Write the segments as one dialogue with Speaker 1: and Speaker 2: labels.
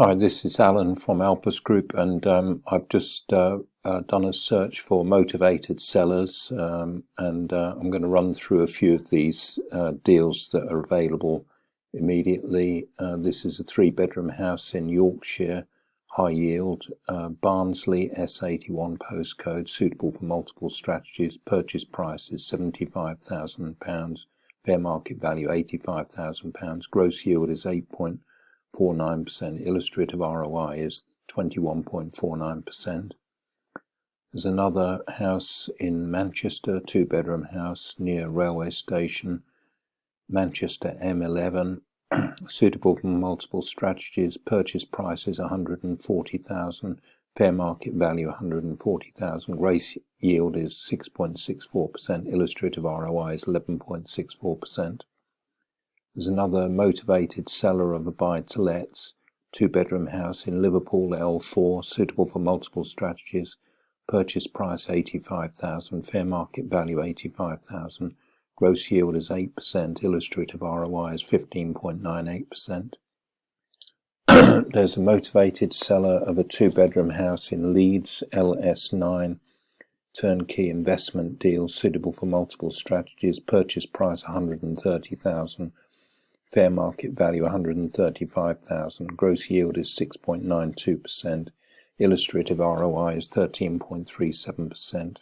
Speaker 1: Hi, this is Alan from Alpus Group, and I've just done a search for motivated sellers, and I'm going to run through a few of these deals that are available immediately. This is a 3-bedroom house in Yorkshire, high yield, Barnsley S81 postcode, suitable for multiple strategies. Purchase price is £75,000, fair market value £85,000, gross yield is 8.49%, illustrative ROI is 21.49%. There's another house in Manchester, 2-bedroom house near railway station, Manchester M11, suitable for multiple strategies. Purchase price is 140,000, fair market value 140,000, gross yield is 6.64%, illustrative ROI is 11.64%. There's another motivated seller of a buy-to-let 2-bedroom house in Liverpool L4, suitable for multiple strategies. Purchase price 85,000, fair market value 85,000, gross yield is 8%, illustrative ROI is 15.98%. There's a motivated seller of a 2-bedroom house in Leeds LS9, turnkey investment deal, suitable for multiple strategies. Purchase price 130,000. Fair market value 135,000, gross yield is 6.92%, illustrative ROI is 13.37%.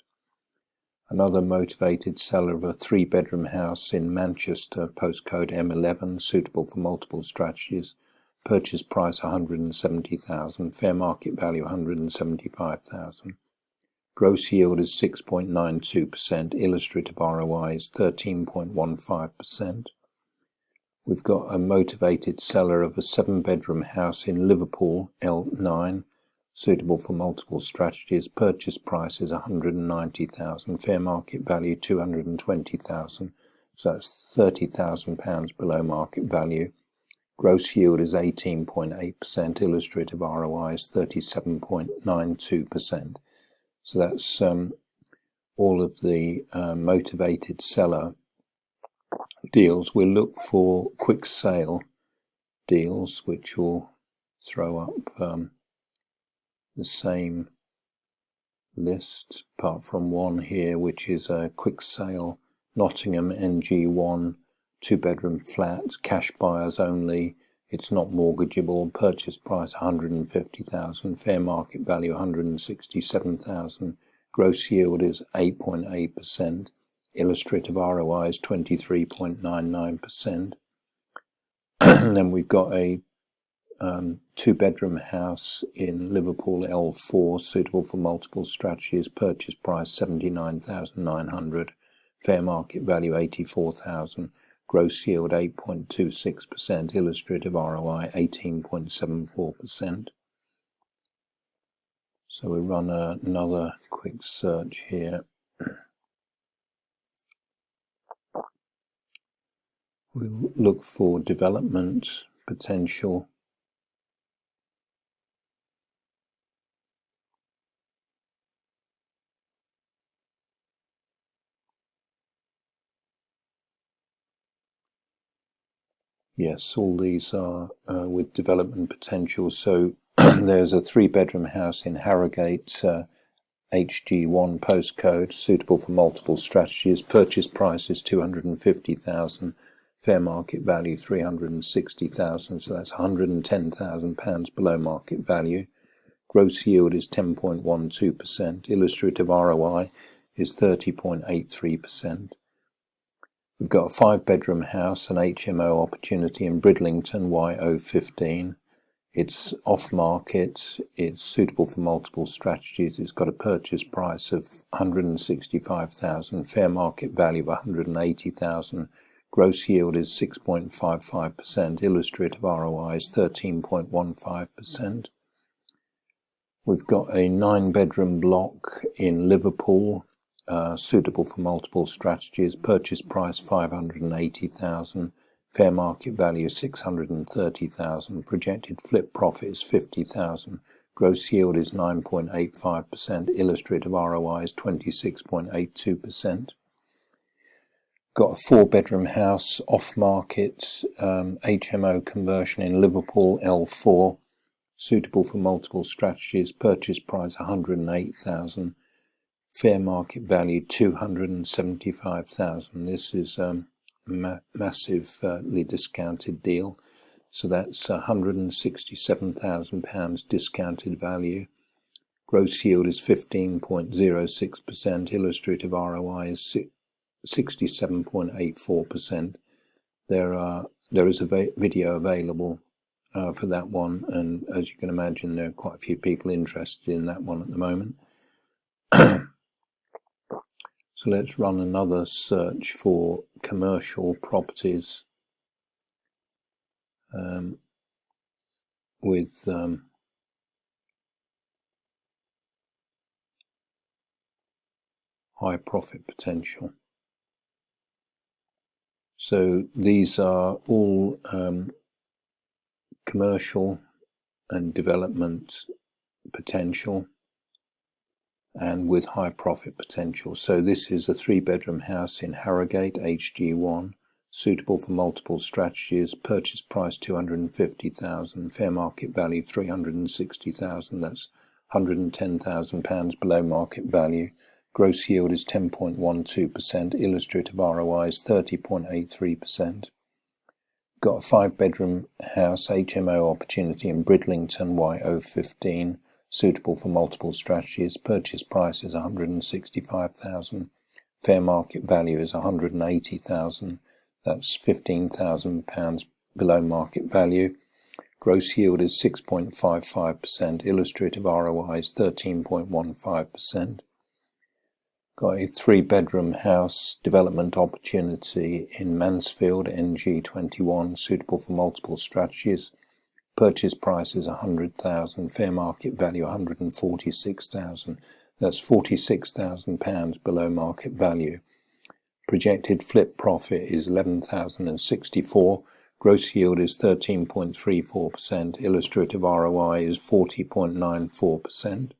Speaker 1: Another motivated seller of a 3-bedroom house in Manchester, postcode M11, suitable for multiple strategies. Purchase price 170,000, fair market value 175,000. Gross yield is 6.92%, illustrative ROI is 13.15%. We've got a motivated seller of a 7-bedroom house in Liverpool L9, suitable for multiple strategies. Purchase price is 190,000, fair market value 220,000, so that's £30,000 below market value. Gross yield is 18.8%, illustrative ROI is 37.92%. So that's all of the motivated seller deals. We'll look for quick sale deals, which will throw up the same list, apart from one here, which is a quick sale Nottingham NG1 2-bedroom flat, cash buyers only. It's not mortgageable. Purchase price 150,000, fair market value 167,000, gross yield is 8.8%. illustrative ROI is 23.99%. And then we've got a 2-bedroom house in Liverpool L4, suitable for multiple strategies. Purchase price 79,900, fair market value 84,000, gross yield 8.26%, illustrative ROI 18.74%. So we run another quick search here. We'll look for development potential. Yes, all these are with development potential. So there's a 3-bedroom house in Harrogate, HG1 postcode, suitable for multiple strategies. Purchase price is 250,000. Fair market value 360,000, so that's £110,000 below market value. Gross yield is 10.12%. Illustrative ROI is 30.83%. We've got a 5-bedroom house, an HMO opportunity in Bridlington, YO15. It's off market. It's suitable for multiple strategies. It's got a purchase price of 165,000, fair market value of 180,000. Gross yield is 6.55%, illustrative ROI is 13.15%. We've got a 9-bedroom block in Liverpool, suitable for multiple strategies. Purchase price 580,000, fair market value 630,000, projected flip profit is 50,000. Gross yield is 9.85%, illustrative ROI is 26.82%. Got a 4-bedroom house off market, HMO conversion in Liverpool L4, suitable for multiple strategies, purchase price 108,000, fair market value 275,000. This is a massively discounted deal, so that's £167,000 discounted value. Gross yield is 15.06%, illustrative ROI is 67.84%. There is a video available for that one, and as you can imagine, there are quite a few people interested in that one at the moment. So let's run another search for commercial properties with high profit potential. So these are all commercial and development potential and with high profit potential. So this is a 3-bedroom house in Harrogate, HG1, suitable for multiple strategies, purchase price 250,000, fair market value 360,000, that's £110,000 below market value. Gross yield is 10.12%, illustrative ROI is 30.83%. Got a 5-bedroom house, HMO opportunity in Bridlington, YO15, suitable for multiple strategies, purchase price is 165,000, fair market value is 180,000, that's £15,000 below market value. Gross yield is 6.55%, illustrative ROI is 13.15%. Got a 3-bedroom house development opportunity in Mansfield, NG21, suitable for multiple strategies. Purchase price is 100,000, fair market value 146,000. That's £46,000 below market value. Projected flip profit is 11,064. Gross yield is 13.34%. Illustrative ROI is 40.94%.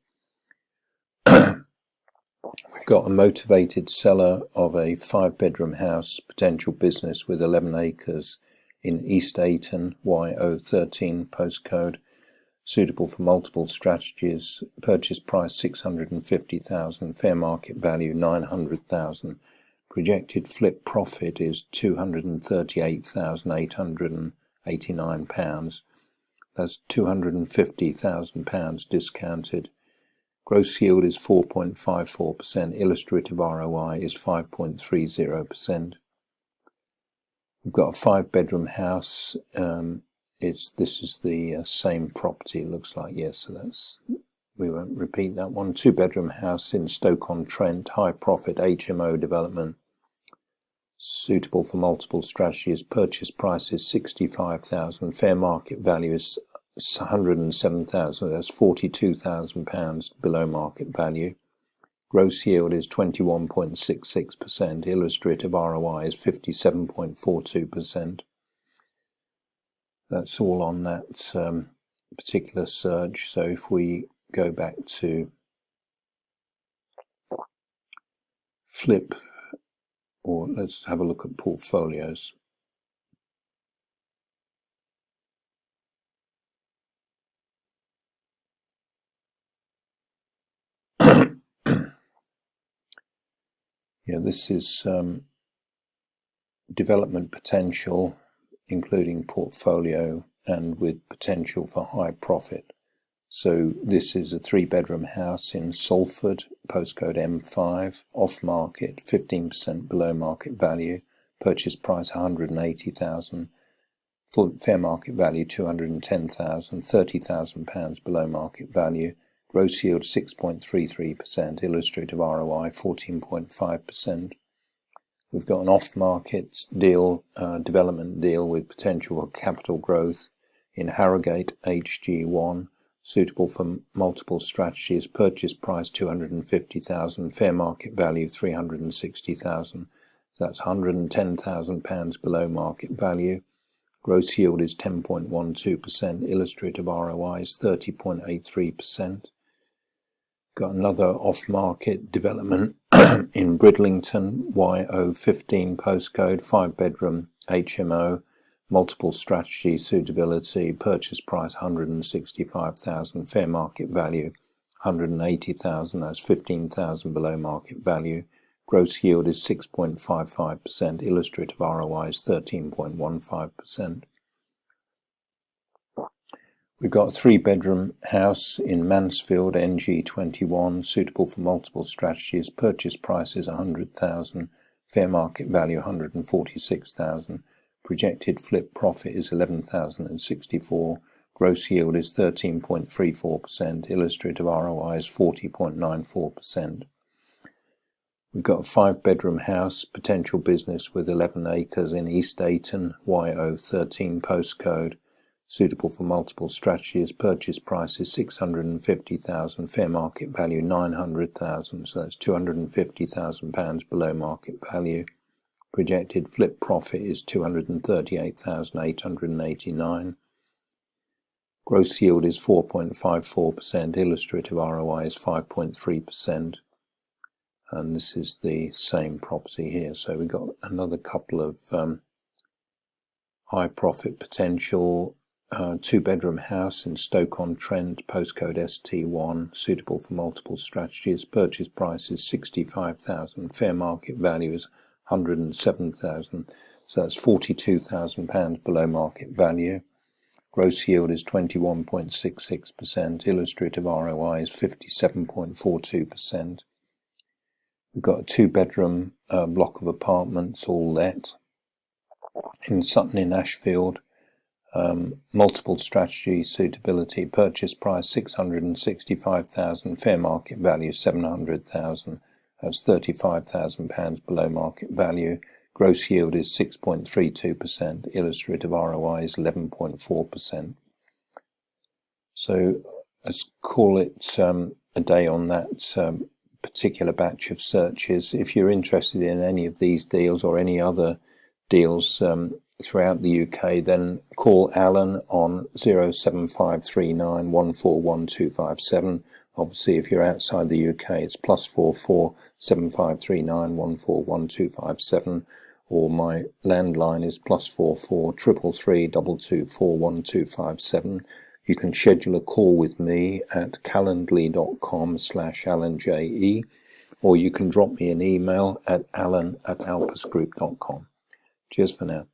Speaker 1: We've got a motivated seller of a 5-bedroom house, potential business with 11 acres in East Ayton, YO13 postcode, suitable for multiple strategies, purchase price 650,000, fair market value 900,000. Projected flip profit is £238,889. That's £250,000 discounted. Gross yield is 4.54%, illustrative ROI is 5.30%. We've got a 5-bedroom house. This is the same property, it looks like, yes, so we won't repeat that one. 2-bedroom house in Stoke-on-Trent, high profit HMO development, suitable for multiple strategies, purchase price is 65,000, fair market value is 107,000, that's £42,000 below market value. Gross yield is 21.66%, illustrative ROI is 57.42%. That's all on that particular search. So if we go back to flip, or let's have a look at portfolios. Yeah, this is development potential, including portfolio and with potential for high profit. So this is a 3-bedroom house in Salford, postcode M5, off market, 15% below market value, purchase price 180,000, fair market value 210,000, £30,000 below market value. Gross yield 6.33%, illustrative ROI 14.5%. We've got an off-market deal, development deal with potential for capital growth in Harrogate, HG1, suitable for multiple strategies, purchase price 250,000, fair market value 360,000. That's £110,000 below market value. Gross yield is 10.12%, illustrative ROI is 30.83%. Got another off-market development in Bridlington, YO15 postcode, 5-bedroom HMO, multiple strategy, suitability, purchase price 165,000, fair market value 180,000, that's 15,000 below market value. Gross yield is 6.55%, illustrative ROI is 13.15%. We've got a 3-bedroom house in Mansfield, NG21, suitable for multiple strategies. Purchase price is 100,000, fair market value 146,000. Projected flip profit is 11,064. Gross yield is 13.34%. Illustrative ROI is 40.94%. We've got a 5-bedroom house, potential business with 11 acres in East Ayton, YO13 postcode. Suitable for multiple strategies. Purchase price is 650,000, fair market value 900,000, so that's £250,000 below market value. Projected flip profit is 238,889. Gross yield is 4.54%, illustrative ROI is 5.3%, and this is the same property here. So we've got another couple of high profit potential. 2-bedroom house in Stoke-on-Trent, postcode ST1, suitable for multiple strategies. Purchase price is 65,000, fair market value is 107,000, so that's £42,000 below market value. Gross yield is 21.66%, illustrative ROI is 57.42%. We've got a 2-bedroom block of apartments, all let, in Sutton-in-Ashfield. Multiple strategy, suitability, purchase price 665,000, fair market value 700,000, that's £35,000 below market value. Gross yield is 6.32%, illustrative ROI is 11.4%. So let's call it a day on that particular batch of searches. If you're interested in any of these deals or any other deals throughout the UK, then call Alan on 07539 141257. Obviously, if you're outside the UK, it's +44 7539 141257, or my landline is +44 333 224 1257. You can schedule a call with me at calendly.com/AlanJE, or you can drop me an email at alan@alpusgroup.com. Cheers for now.